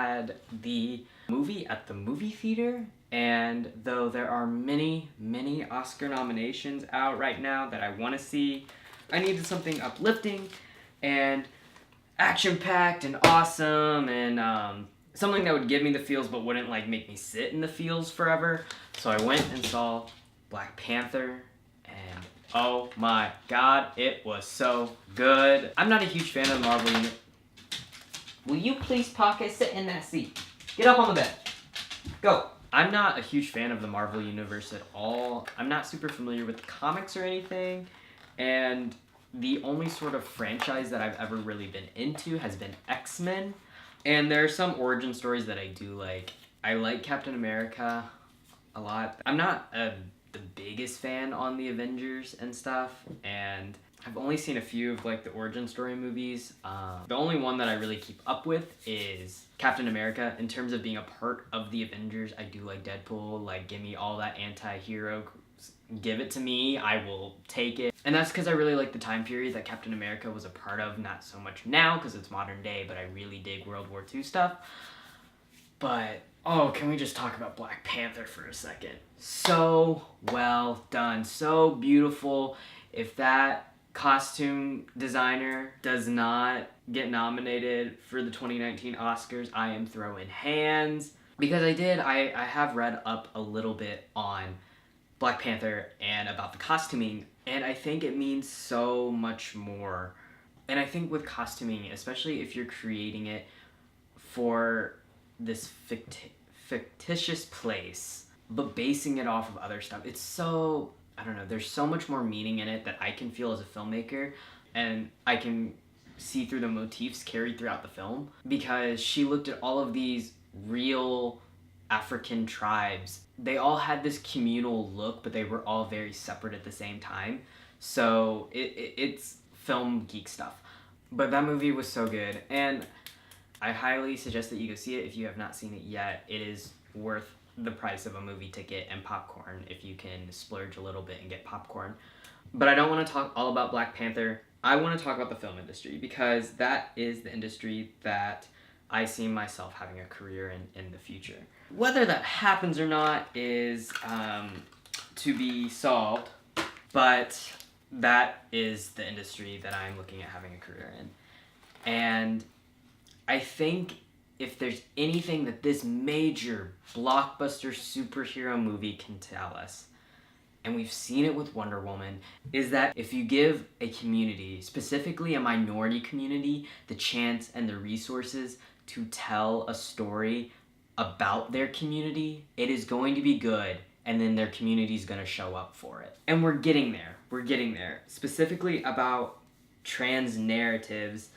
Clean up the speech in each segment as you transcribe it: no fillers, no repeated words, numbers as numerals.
had the movie at the movie theater, and though there are many, many Oscar nominations out right now that I want to see, I needed something uplifting and action-packed and awesome and something that would give me the feels but wouldn't like make me sit in the feels forever. So I went and saw Black Panther, and oh my god, it was so good. I'm not a huge fan of the Marvel Universe. Will you please, Pocket, sit in that seat? Get up on the bed. Go. I'm not a huge fan of the Marvel Universe at all. I'm not super familiar with the comics or anything, and the only sort of franchise that I've ever really been into has been X-Men. And there are some origin stories that I do like. I like Captain America a lot. I'm not the biggest fan on the Avengers and stuff, and I've only seen a few of like the origin story movies. The only one that I really keep up with is Captain America. In terms of being a part of the Avengers, I do like Deadpool. Like, give me all that anti-hero. Give it to me, I will take it. And that's because I really like the time period that Captain America was a part of, not so much now because it's modern day, but I really dig World War II stuff. But, oh, can we just talk about Black Panther for a second? So well done, so beautiful. If that costume designer does not get nominated for the 2019 Oscars, I am throwing hands. Because I have read up a little bit on Black Panther and about the costuming, and I think it means so much more. And I think with costuming, especially if you're creating it for this fictitious place, but basing it off of other stuff, it's so, I don't know, there's so much more meaning in it that I can feel as a filmmaker, and I can see through the motifs carried throughout the film, because she looked at all of these real African tribes. They all had this communal look, but they were all very separate at the same time. So it's film geek stuff. But that movie was so good, and I highly suggest that you go see it if you have not seen it yet. It is worth the price of a movie ticket and popcorn if you can splurge a little bit and get popcorn. But I don't want to talk all about Black Panther. I want to talk about the film industry, because that is the industry that I see myself having a career in the future. Whether that happens or not is to be solved, but that is the industry that I'm looking at having a career in. And I think if there's anything that this major blockbuster superhero movie can tell us, and we've seen it with Wonder Woman, is that if you give a community, specifically a minority community, the chance and the resources to tell a story about their community, it is going to be good, and then their community is going to show up for it. And we're getting there. We're getting there. Specifically about trans narratives,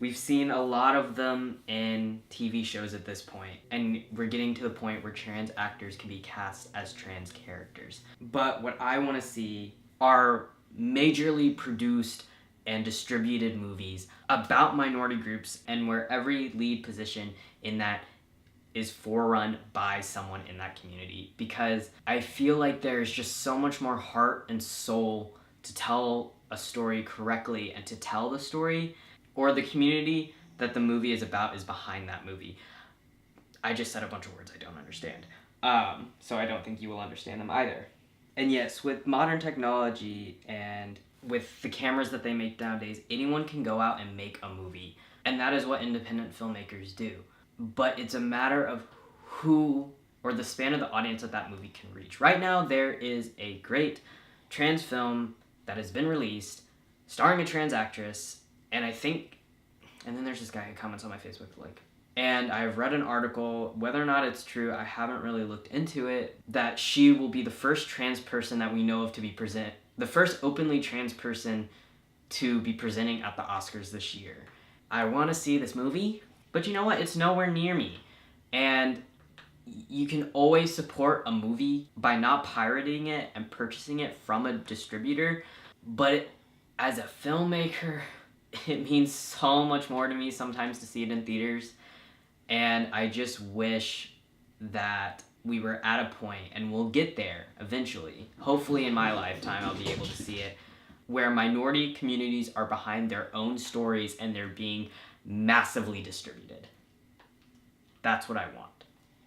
we've seen a lot of them in TV shows at this point, and we're getting to the point where trans actors can be cast as trans characters. But what I want to see are majorly produced and distributed movies about minority groups, and where every lead position in that is forerun by someone in that community. Because I feel like there's just so much more heart and soul to tell a story correctly, and to tell the story, or the community that the movie is about is behind that movie. I just said a bunch of words I don't understand. So I don't think you will understand them either. And yes, with modern technology and with the cameras that they make nowadays, anyone can go out and make a movie. And that is what independent filmmakers do. But it's a matter of who, or the span of the audience that that movie can reach. Right now, there is a great trans film that has been released, starring a trans actress, and I think, and then there's this guy who comments on my Facebook, like, and I've read an article, whether or not it's true, I haven't really looked into it, that she will be the first trans person that we know of to be the first openly trans person to be presenting at the Oscars this year. I want to see this movie, but you know what? It's nowhere near me. And you can always support a movie by not pirating it and purchasing it from a distributor, but as a filmmaker, it means so much more to me sometimes to see it in theaters. And I just wish that we were at a point, and we'll get there eventually, hopefully in my lifetime I'll be able to see it, where minority communities are behind their own stories and they're being massively distributed. That's what I want.